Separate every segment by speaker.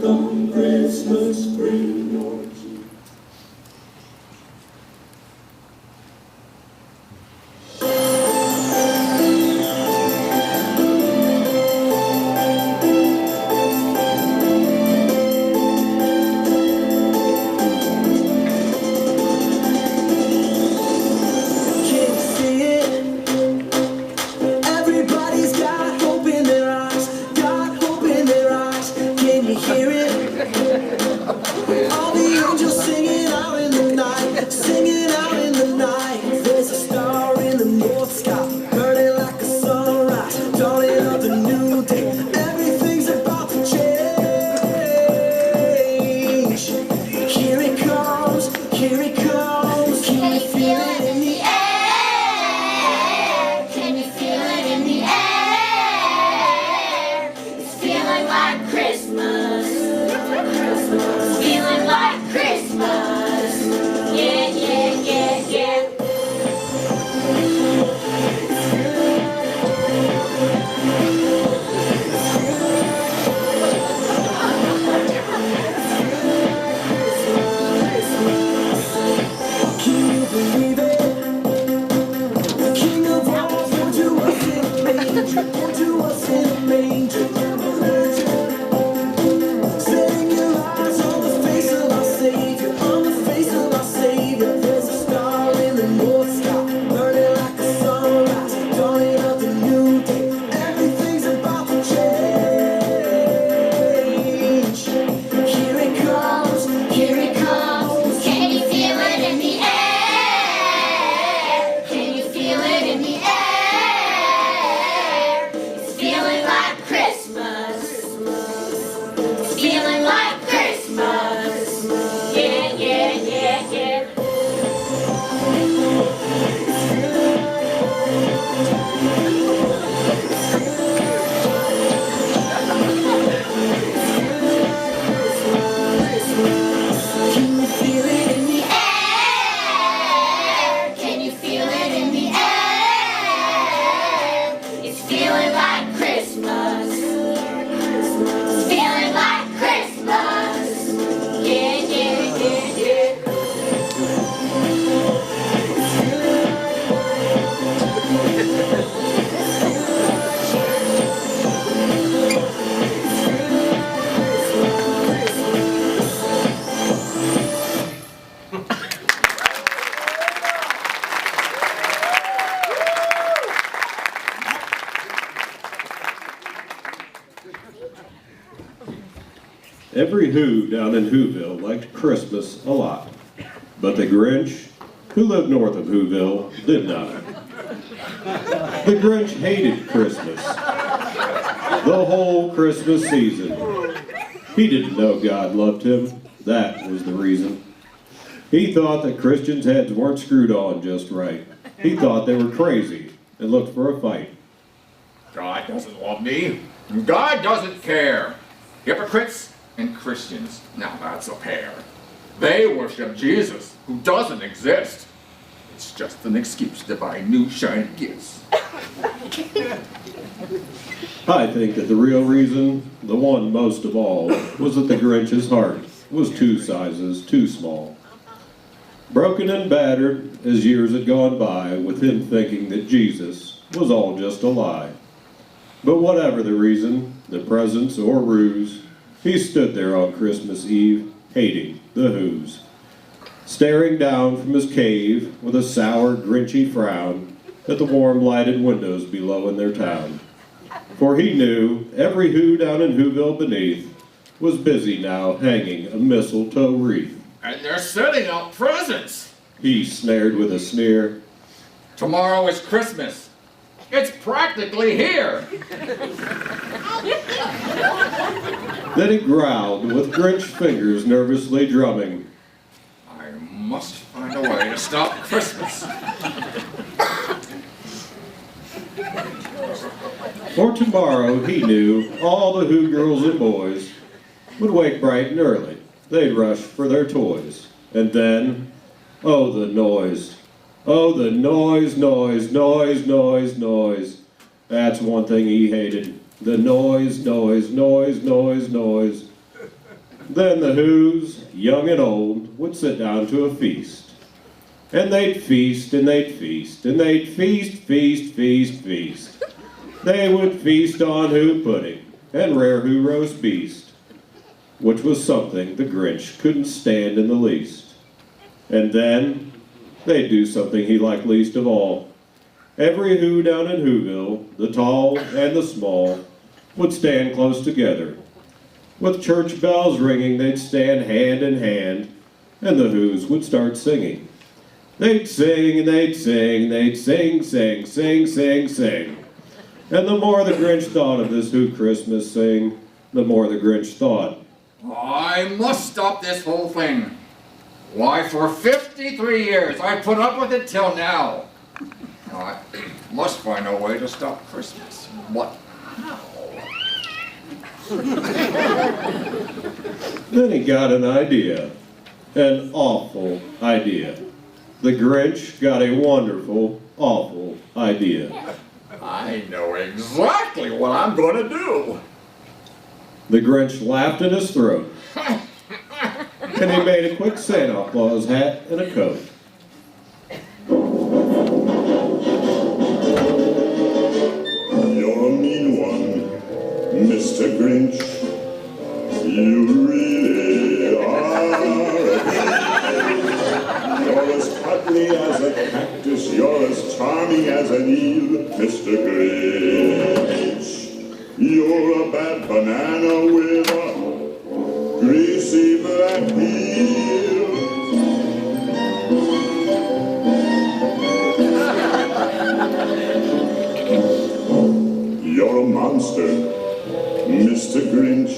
Speaker 1: Welcome Christmas Green.
Speaker 2: Every Who down in Whoville liked Christmas a lot, but the Grinch, who lived north of Whoville, did not. The Grinch hated Christmas, the whole Christmas season. He didn't know God loved him, that was the reason. He thought that Christians' heads weren't screwed on just right. He thought they were crazy and looked for a fight.
Speaker 3: God doesn't love me. God doesn't care. Hypocrites and Christians, now that's a pair. They worship Jesus, who doesn't exist. It's just an excuse to buy new shiny gifts.
Speaker 2: I think that the real reason, the one most of all, was that the Grinch's heart was 2 sizes too small. Broken and battered as years had gone by, with him thinking that Jesus was all just a lie. But whatever the reason, the presents or ruse, he stood there on Christmas Eve, hating the Who's, staring down from his cave with a sour, grinchy frown at the warm lighted windows below in their town. For he knew every Who down in Whoville beneath was busy now hanging a mistletoe wreath.
Speaker 3: And they're setting out presents.
Speaker 2: He snared with a sneer.
Speaker 3: Tomorrow is Christmas. It's practically here.
Speaker 2: Then he growled with Grinch fingers nervously drumming.
Speaker 3: I must find a way to stop Christmas.
Speaker 2: For tomorrow, he knew, all the Who girls and boys would wake bright and early. They'd rush for their toys. And then, oh, the noise. Oh, the noise, noise, noise, noise, noise. That's one thing he hated. The noise, noise, noise, noise, noise. Then the Who's, young and old, would sit down to a feast. And they'd feast, and they'd feast, and they'd feast, feast, feast, feast. They would feast on Who pudding and rare Who roast beast, which was something the Grinch couldn't stand in the least. And then they'd do something he liked least of all. Every Who down in Whoville, the tall and the small, would stand close together. With church bells ringing, they'd stand hand in hand, and the Who's would start singing. They'd sing and they'd sing, they'd sing, sing, sing, sing, sing. And the more the Grinch thought of this Who Christmas sing, the more the Grinch thought,
Speaker 3: I must stop this whole thing. Why, for 53 years I've put up with it till now. Now I must find a way to stop Christmas. What? How?
Speaker 2: Then he got an idea, an awful idea. The Grinch got a wonderful, awful idea.
Speaker 3: I know exactly what I'm going to do.
Speaker 2: The Grinch laughed in his throat, and he made a quick Santa Claus hat and a coat.
Speaker 1: You're a mean one, Mr. Grinch. You really are. You're as cuddly as a cactus. You're as charming as an eel, Mr. Grinch. You're a bad banana with a greasy black peel. You're a monster, Mr. Grinch.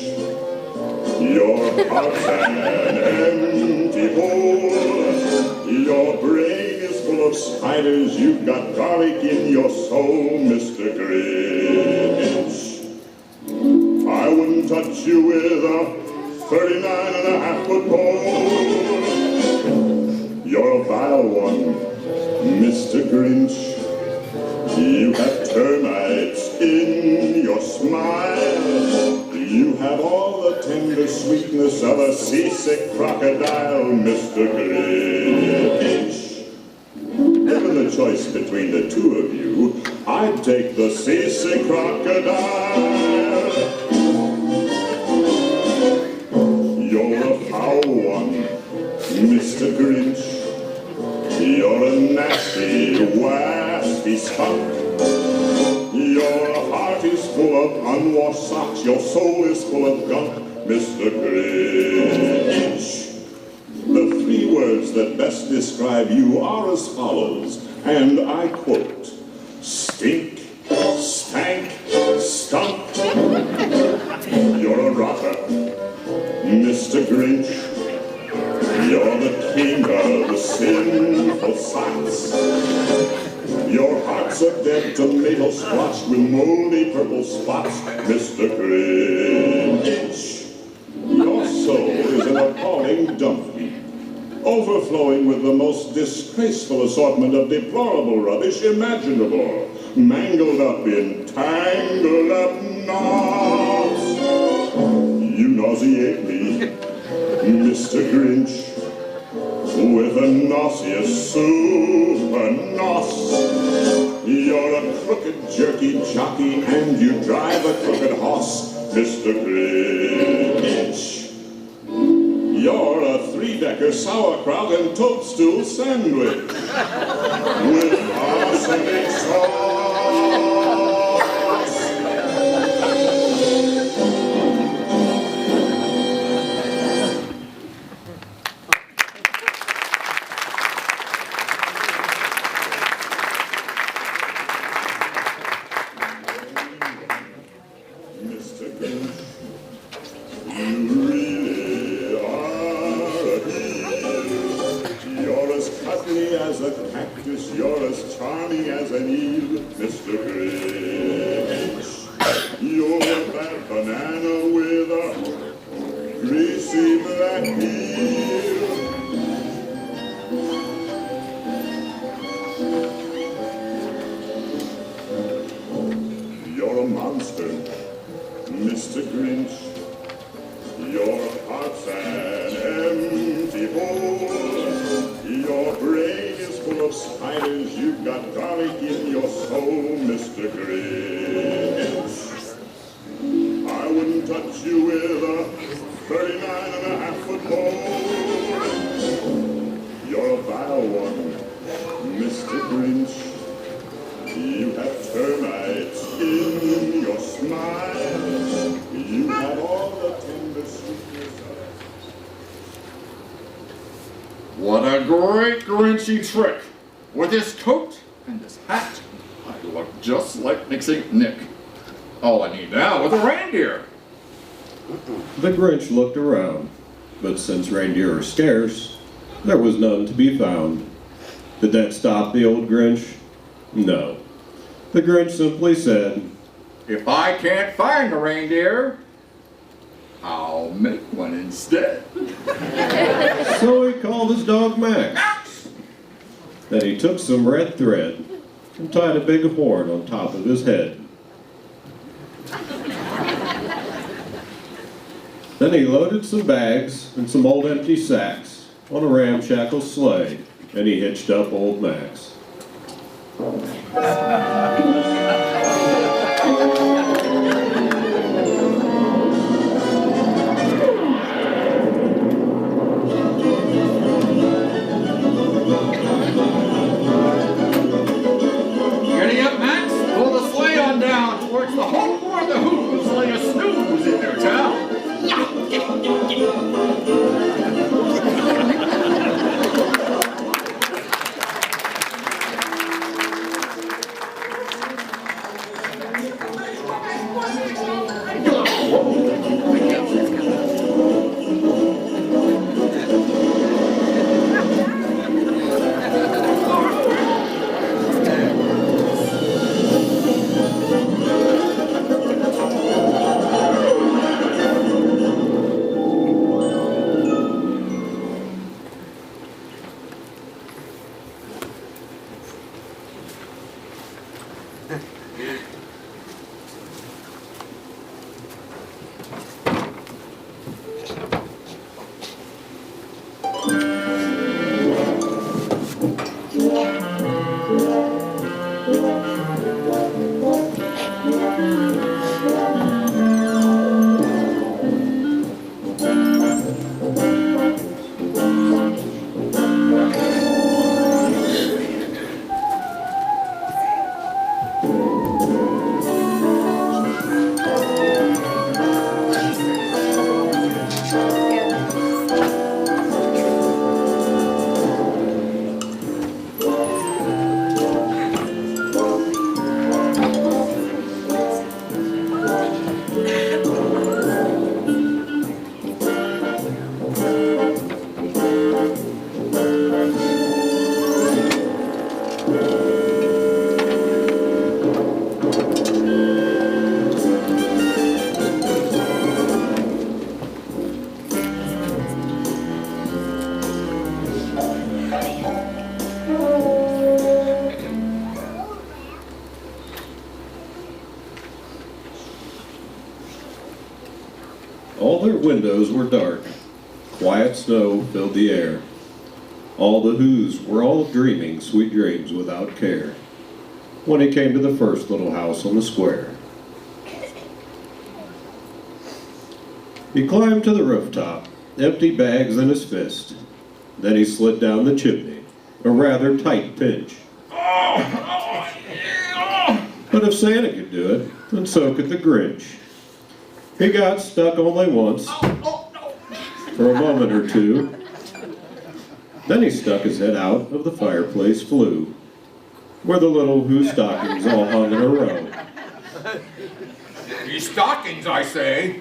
Speaker 1: Your heart's an empty hole. Your brain is full of spiders. You've got garlic in your soul, Mr. Grinch. I wouldn't touch you with a 39.5-foot pole. You're a vile one, Mr. Grinch. You have termites in your smile. You have all the tender sweetness of a seasick crocodile, Mr. Grinch. Given the choice between the two of you, I'd take the seasick crocodile. You're a foul one, Mr. Grinch. You're a nasty, waspy skunk. Your heart is full of unwashed socks. Your soul is full of gunk, Mr. Grinch. The three words that best describe you are as follows, and I quote: stink, stank, stunk. You're a rotter, Mr. Grinch. You're the king of the sinful socks. Your heart's a dead tomato squash with moldy purple spots, Mr. Grinch. Your soul is an appalling dump heap, overflowing with the most disgraceful assortment of deplorable rubbish imaginable, mangled up in tangled up knots. You nauseate me, Mr. Grinch, with a nauseous super nos. You're a crooked jerky jockey and you drive a crooked horse, Mr. Grinch. You're a three-decker sauerkraut and toadstool sandwich with arsenic sauce. As a cactus, you're as charming as an eel, Mr. Grinch. You're a bad banana with a greasy black peel. You're a monster, Mr. Grinch. You're a heart's an empty hole. Your brain is full of spiders. You've got garlic in your soul, Mr. Grinch. I wouldn't touch you with a 39.5-foot pole. You're a vile one, Mr. Grinch. You have termites in your smile. You have all the tender sweetness of...
Speaker 3: What a great Grinchy trick! With his coat and his hat, I look just like St. Nick. All I need now is a reindeer.
Speaker 2: The Grinch looked around, but since reindeer are scarce, there was none to be found. Did that stop the old Grinch? No. The Grinch simply said,
Speaker 3: If I can't find a reindeer, I'll make one instead.
Speaker 2: so he called his dog Max. Then he took some red thread and tied a big horn on top of his head. Then he loaded some bags and some old empty sacks on a ramshackle sleigh, and he hitched up old Max.
Speaker 3: Giddy up, Max. Pull the sleigh on down towards the home where the Who's lay a snooze in their town.
Speaker 2: All their windows were dark. Quiet snow filled the air. All the Who's were all dreaming sweet dreams without care. When he came to the first little house on the square, he climbed to the rooftop, empty bags in his fist. Then he slid down the chimney, a rather tight pinch. But if Santa could do it, then so could the Grinch. He got stuck only once, for a moment or two. Then he stuck his head out of the fireplace flue, where the little Who stockings all hung in a row.
Speaker 3: These stockings, I say,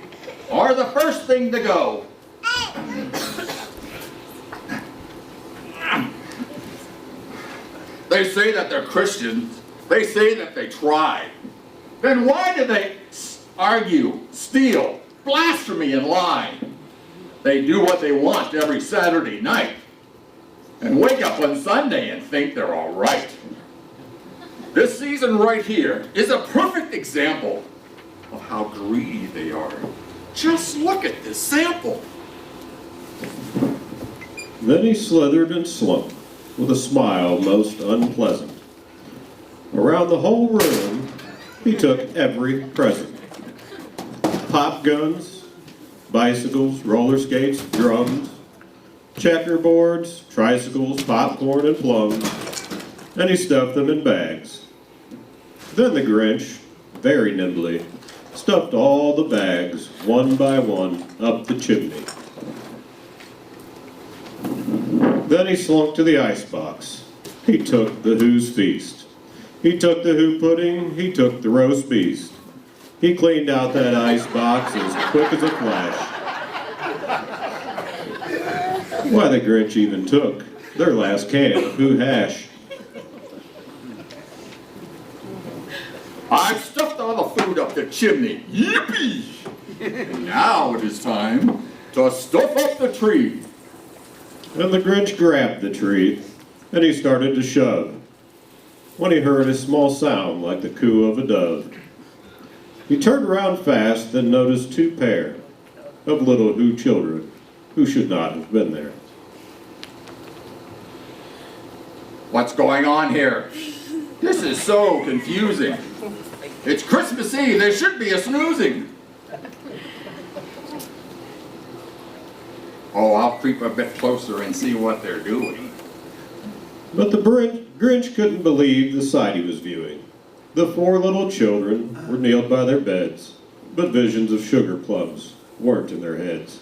Speaker 3: are the first thing to go. They say that they're Christians. They say that they try. Then why do they argue, steal, blasphemy, and lie? They do what they want every Saturday night and wake up on Sunday and think they're all right. This season right here is a perfect example of how greedy they are. Just look at this sample.
Speaker 2: Then he slithered and slunk, with a smile most unpleasant. Around the whole room, he took every present. Pop guns, bicycles, roller skates, drums, checkerboards, tricycles, popcorn, and plums, and he stuffed them in bags. Then the Grinch, very nimbly, stuffed all the bags, one by one, up the chimney. Then he slunk to the icebox. He took the Who's Feast. He took the Who Pudding, he took the Roast Beast. He cleaned out that icebox as quick as a flash. Why, the Grinch even took their last can of Who Hash.
Speaker 3: I've stuffed all the food up the chimney. Yippee! Now it is time to stuff up the tree.
Speaker 2: And the Grinch grabbed the tree, and he started to shove, when he heard a small sound like the coo of a dove. He turned around fast and noticed two pair of little Who children who should not have been there.
Speaker 3: What's going on here? This is so confusing. It's Christmas Eve. There should be a snoozing. Oh, I'll creep a bit closer and see what they're doing.
Speaker 2: But the Grinch couldn't believe the sight he was viewing. The four little children were kneeled by their beds, but visions of sugar plums weren't in their heads.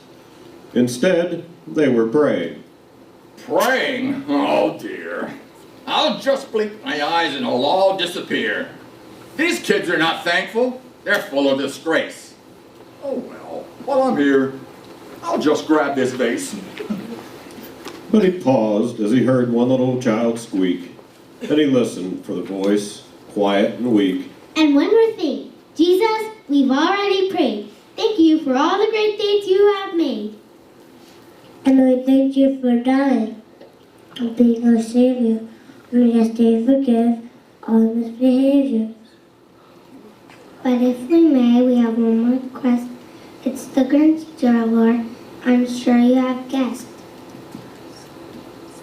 Speaker 2: Instead, they were praying.
Speaker 3: Praying? Oh dear. I'll just blink my eyes and it'll all disappear. These kids are not thankful. They're full of disgrace. Oh well, while I'm here, I'll just grab this vase.
Speaker 2: But he paused as he heard one little child squeak, and he listened for the voice, quiet and weak.
Speaker 4: And one more thing. Jesus, we've already prayed. Thank you for all the great things you have made.
Speaker 5: And we thank you for dying and being our Savior. We ask you to forgive all misbehaviors.
Speaker 4: But if we may, we have one more request. It's the Grinch, dear Lord. I'm sure you have guessed.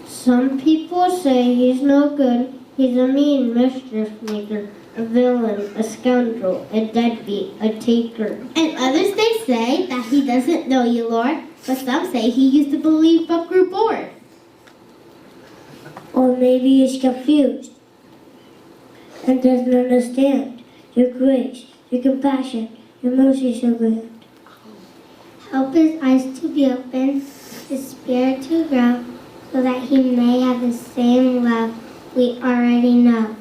Speaker 4: Some people say he's no good. He's a mean mischief maker, a villain, a scoundrel, a deadbeat, a taker. And others they say that he doesn't know you, Lord. But some say he used to believe but grew bored.
Speaker 5: Or maybe he's confused and doesn't understand your grace, your compassion, your mercy so great.
Speaker 4: Help his eyes to be open, his spirit to grow, so that he may have the same love we already know.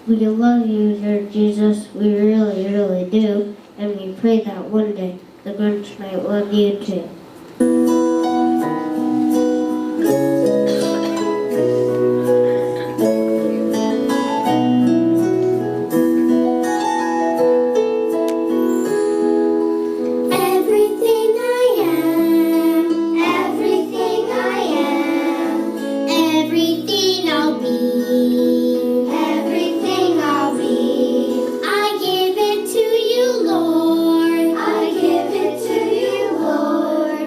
Speaker 4: We love you, Lord Jesus, we really, really do, and we pray that one day the Grinch might love you too.
Speaker 6: Lord.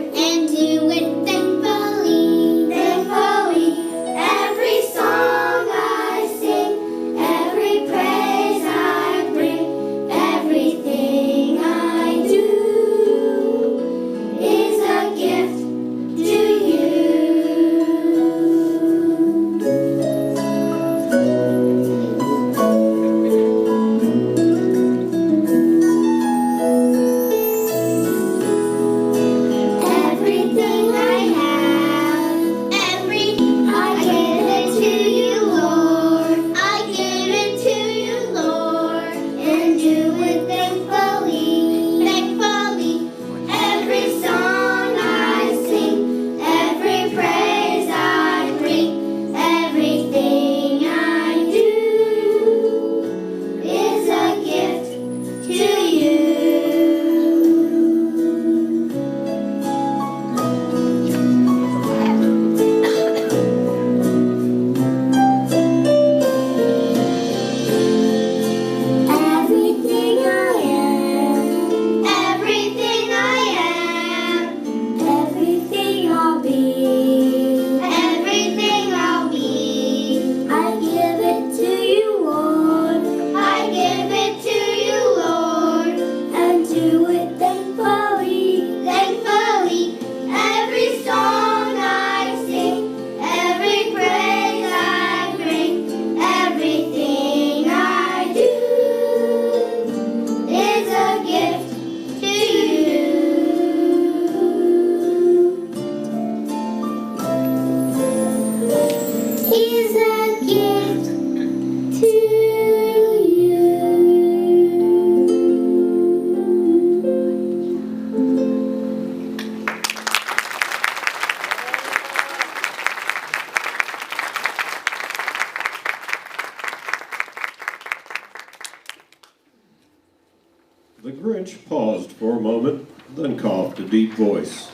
Speaker 2: The Grinch paused for a moment, then coughed a deep voice.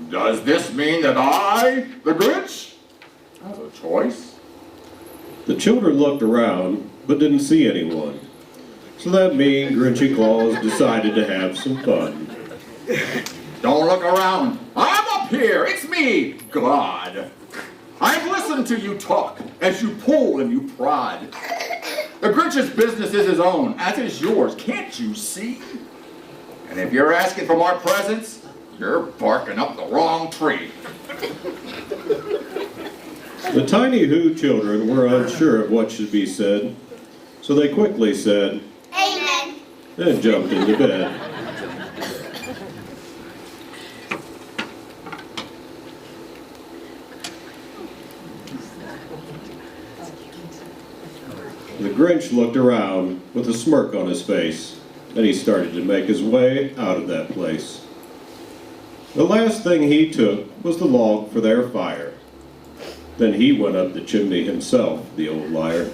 Speaker 3: Does this mean that I, the Grinch, have a choice?
Speaker 2: The children looked around, but didn't see anyone. So that mean Grinchy Claus decided to have some fun.
Speaker 3: Don't look around. I'm up here. It's me, God. I've listened to you talk as you pull and you prod. The Grinch's business is his own, as is yours. Can't you see? And if you're asking for more presents, you're barking up the wrong tree.
Speaker 2: The tiny Who children were unsure of what should be said, so they quickly said,
Speaker 4: Amen.
Speaker 2: and jumped into bed. The Grinch looked around with a smirk on his face, and he started to make his way out of that place. The last thing he took was the log for their fire. Then he went up the chimney himself, the old liar.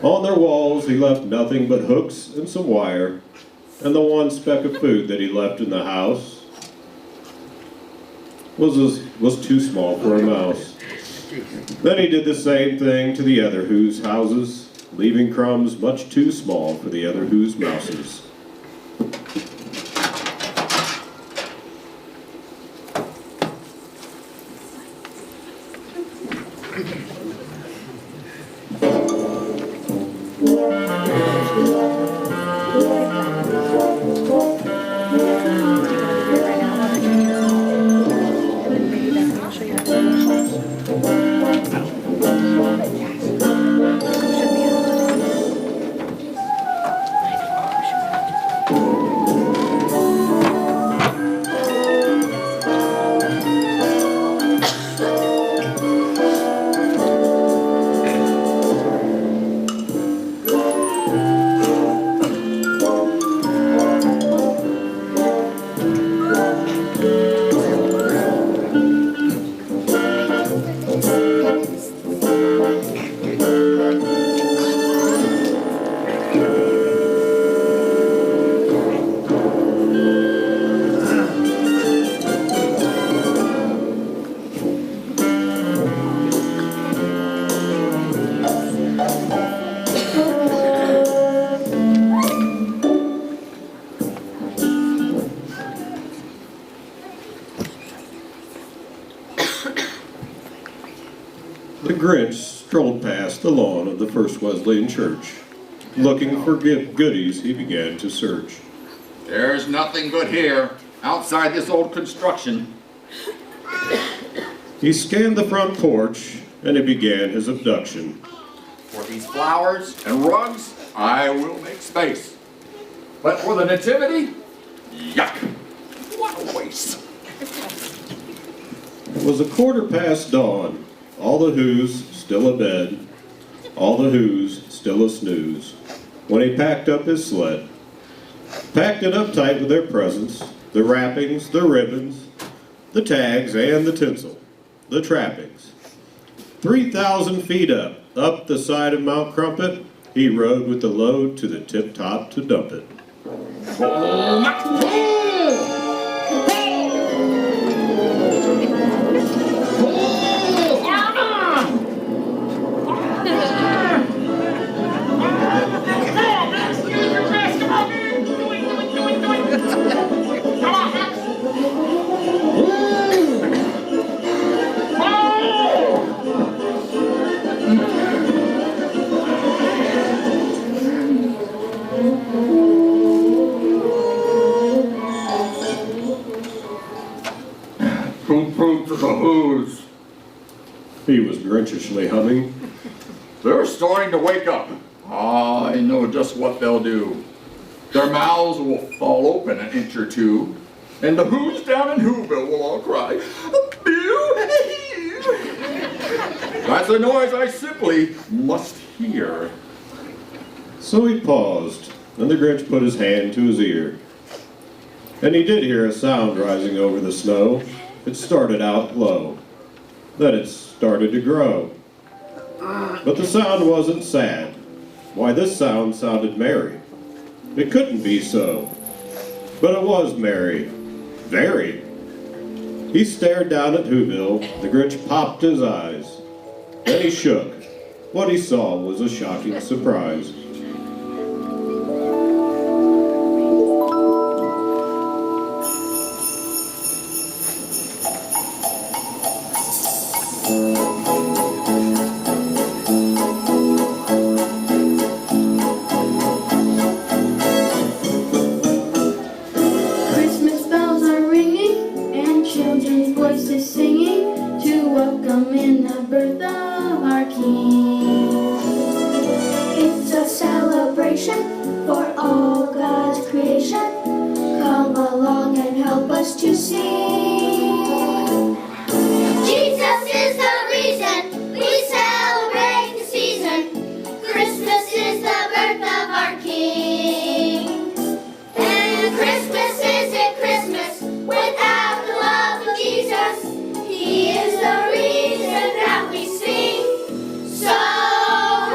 Speaker 2: On their walls he left nothing but hooks and some wire, and the one speck of food that he left in the house was too small for a mouse. Then he did the same thing to the other Who's houses, leaving crumbs much too small for the other Who's mouses. The Grinch strolled past the lawn of the First Wesleyan Church. Looking for goodies, he began to search.
Speaker 3: There's nothing good here, outside this old construction.
Speaker 2: He scanned the front porch, and he began his abduction.
Speaker 3: For these flowers and rugs, I will make space. But for the nativity, yuck. What a waste.
Speaker 2: It was 1/4 dawn. All the Who's still abed, all the Who's still a snooze, when he packed up his sled. Packed it up tight with their presents, the wrappings, the ribbons, the tags, and the tinsel, the trappings. 3,000 feet up the side of Mount Crumpet, he rode with the load to the tip-top to dump it.
Speaker 3: To the Who's.
Speaker 2: He was Grinchishly humming.
Speaker 3: They're starting to wake up. I know just what they'll do. Their mouths will fall open an inch or two, and the Who's down in Whoville will all cry, "Boo!" That's a noise I simply must hear.
Speaker 2: So he paused, and the Grinch put his hand to his ear. And he did hear a sound rising over the snow. It started out low. Then it started to grow. But the sound wasn't sad. Why, this sound sounded merry. It couldn't be so. But it was merry. Very. He stared down at Whoville. The Grinch popped his eyes. Then he shook. What he saw was a shocking surprise.
Speaker 6: Christmas bells are ringing and children's voices singing to welcome in the birth of our King. It's a celebration for all God's creation. Come along and help us to sing.
Speaker 7: Jesus is the reason we celebrate the season. Christmas is the birth of our King. And Christmas isn't Christmas without the love of Jesus. He is the reason that we sing. So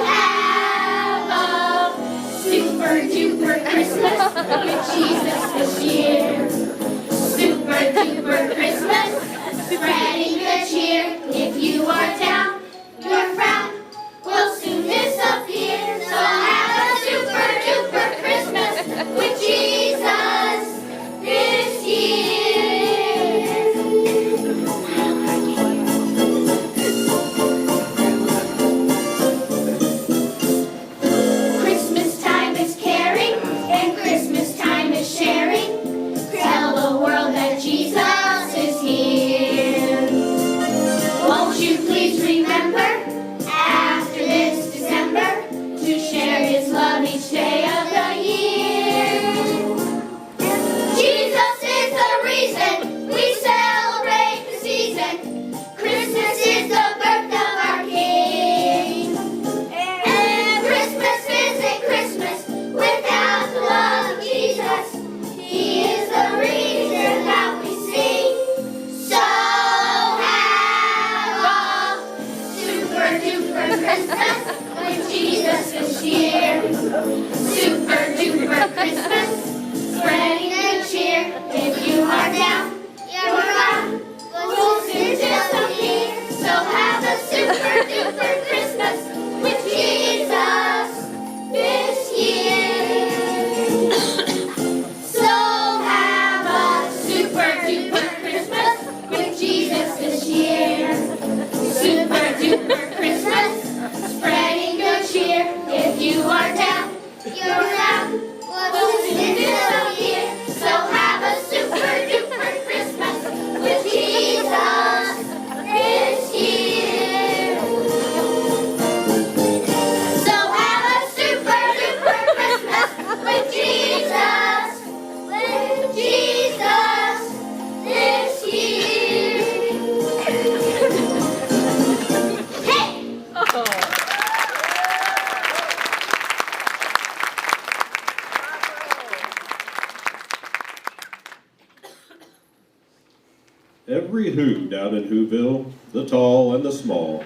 Speaker 7: have a super duper Christmas with Jesus this year. Super duper Christmas, spreading good cheer. If you are down, your frown will soon disappear. So have a super duper Christmas with Jesus this year. Christmas time is caring and Christmas time is sharing. Tell the world that Jesus is here. Won't you please remember, after this December, to share His love each day of the year. Jesus is the reason we celebrate the season. Christmas is the birth of our King. And Christmas isn't Christmas without the love of Jesus. He is the reason that we sing. So have a super duper Christmas with Jesus this year. Super duper Christmas, spreading good cheer. If you are down, you're around, we'll soon disappear. So have a super duper Christmas with Jesus this year. So have a super duper Christmas with Jesus this year. Super duper Christmas, spreading good cheer. If you are down, you're around, we'll soon disappear. So have a super duper Christmas with Jesus this year. So have a super duper Christmas with Jesus this year. Hey!
Speaker 2: Every Who down in Whoville, the tall and the small,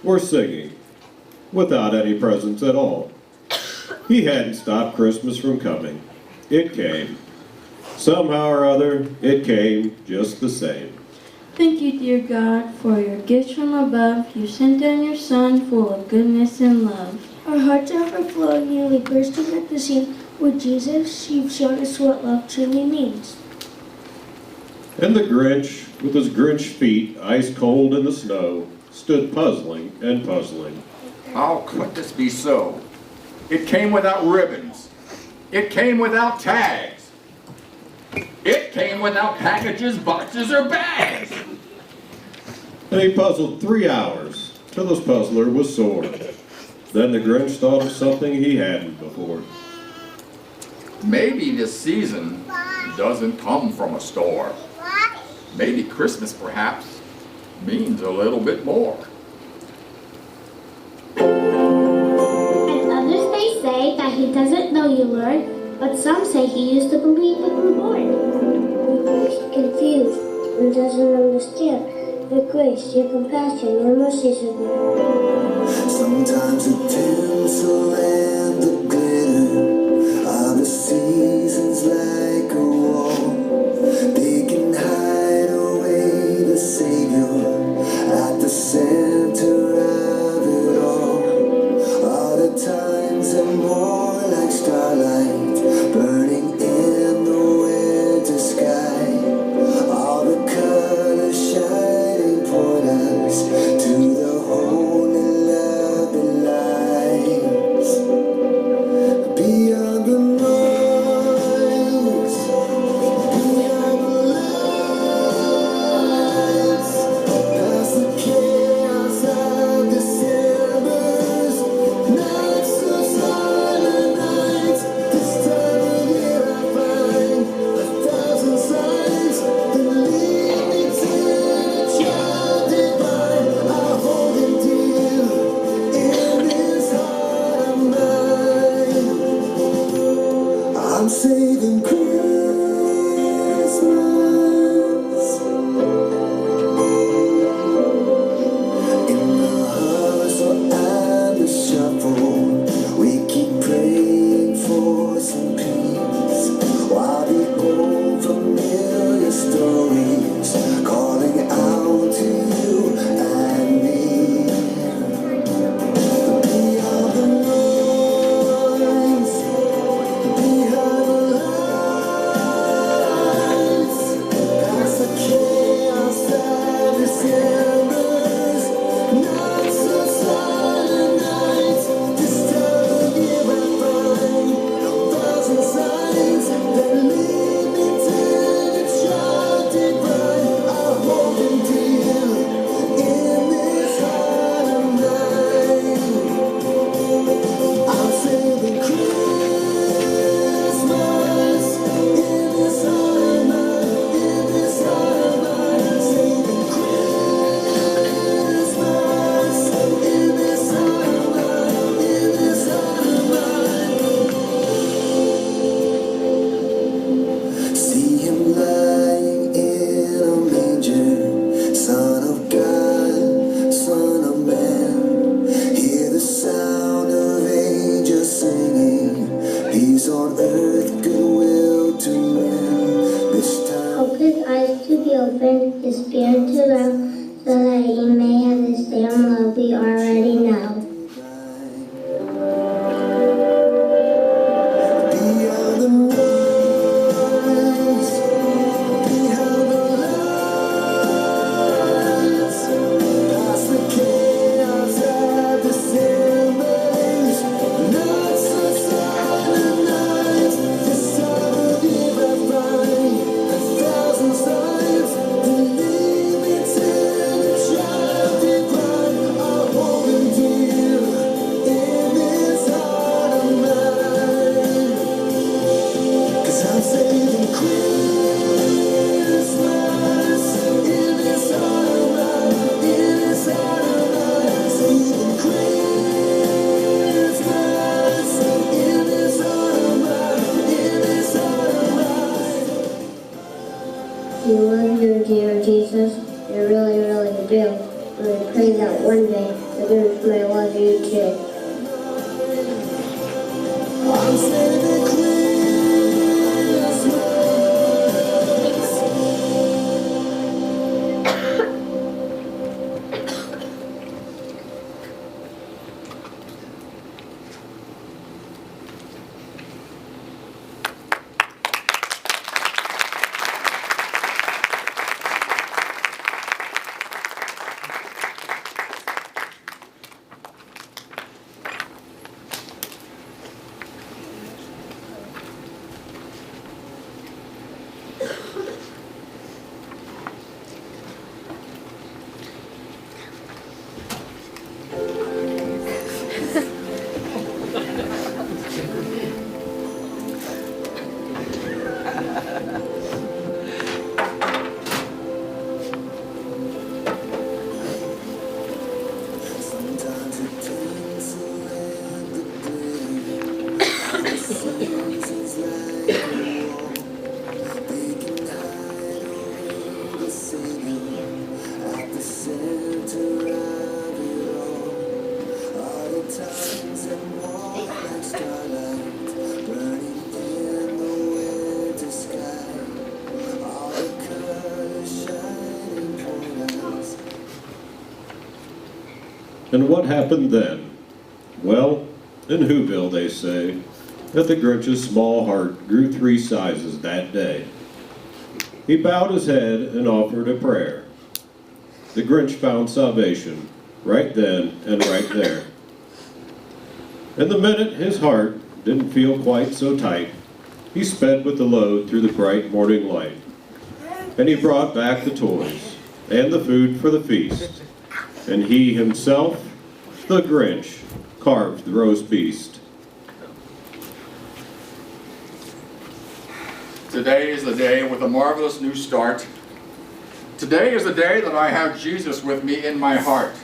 Speaker 2: were singing, without any presents at all. He hadn't stopped Christmas from coming. It came. Somehow or other, it came just the same.
Speaker 6: Thank you, dear God, for your gifts from above. You sent down your Son full of goodness and love.
Speaker 5: Our hearts are overflowing, nearly bursting at the seam. With Jesus, you've shown us what love truly means.
Speaker 2: And the Grinch, with his Grinch feet ice cold in the snow, stood puzzling and puzzling.
Speaker 3: How could this be so? It came without ribbons. It came without tags. It came without packages, boxes, or bags.
Speaker 2: And he puzzled 3 hours, till his puzzler was sore. Then the Grinch thought of something he hadn't before.
Speaker 3: Maybe this season doesn't come from a store. Maybe Christmas, perhaps, means a little bit more.
Speaker 4: And others may say that he doesn't know you, Lord, but some say he used to believe that we're born.
Speaker 5: He's confused and doesn't understand. Your grace, your compassion, your mercies are there.
Speaker 8: Sometimes the tinsel and the glitter are the seasons like a wall. They can hide away the Savior at the center of it all. All the times are more like starlight burning in the winter sky. All the colors shining point us to the holy love that lies beyond the noise, beyond the lights, past the chaos of December's nights of silent nights. This time of year I find 1,000 signs that lead me to the child divine. I hold him dear in this heart of mine. I'm saving Christmas in the hustle and the shuffle. We keep praying for some peace while the old familiar stories calling out to you and me. Beyond the noise, behind the lights, past the chaos of December's nights of silent nights. This time of year I find 1,000 signs that lead me to the child divine. I hold him dear in this heart of mine. I'm saving Christmas in this heart of mine, in this heart of mine. Saving Christmas in this heart of mine, in this heart of mine. See him lying in a manger, Son of God, Son of Man. Hear the sound of angels singing, peace on earth, goodwill to men. This time
Speaker 4: Help his eyes to be open, his spirit to grow, so that he may have the same love we already know.
Speaker 8: beyond the noise, behind the lights, past the chaos of December's nights of silent nights. This time of year I find 1,000 signs that lead me to the child divine. I hold him dear in this heart of mine. 'Cause I'm saving Christmas in this heart of mine, in this heart of mine. Saving Christmas in this heart of mine, in this heart of mine.
Speaker 5: You love your dear Jesus, you really, really do. And I pray that one day the Grinch may love you too.
Speaker 8: I'm saving Christmas.
Speaker 2: And what happened then? Well, in Whoville they say that the Grinch's small heart grew 3 sizes that day. He bowed his head and offered a prayer. The Grinch found salvation right then and right there. And the minute his heart didn't feel quite so tight, he sped with the load through the bright morning light. And he brought back the toys and the food for the feast. And he himself, the Grinch, carved the roast beast.
Speaker 3: Today is the day with a marvelous new start. Today is the day that I have Jesus with me in my heart.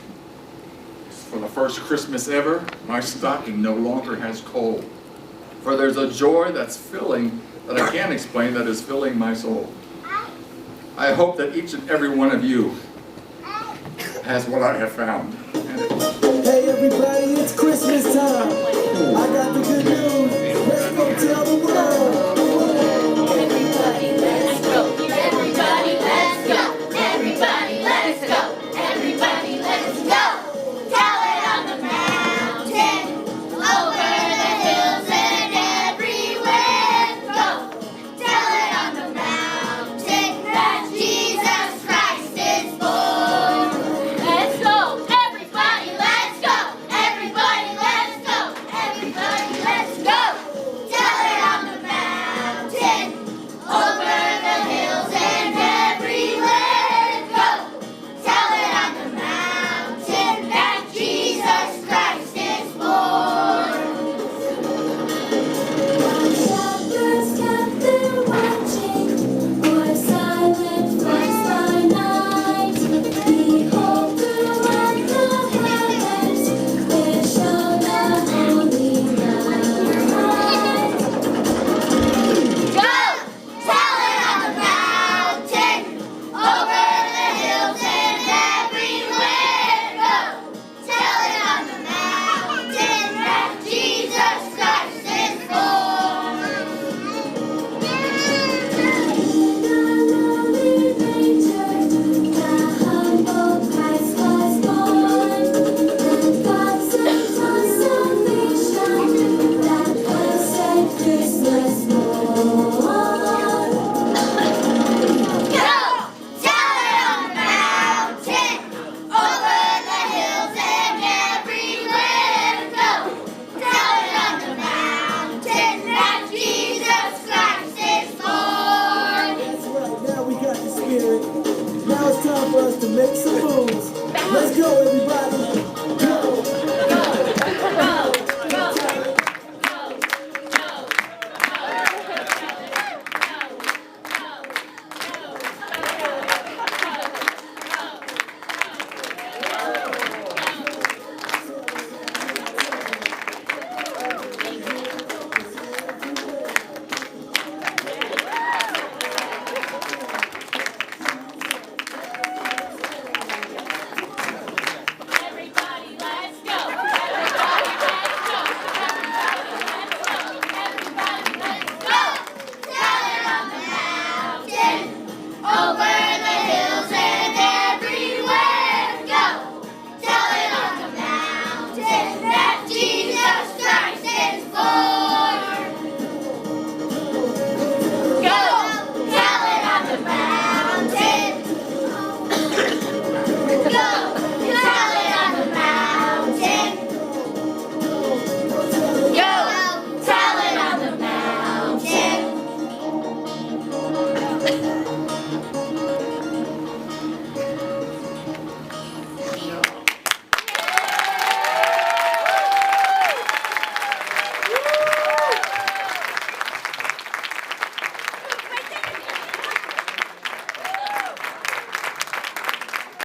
Speaker 3: For the first Christmas ever, my stocking no longer has coal. For there's a joy that's filling, that I can't explain, that is filling my soul. I hope that each and every one of you has what I have found.
Speaker 8: Hey everybody, it's Christmas time. I got the good news. Let's go tell the world.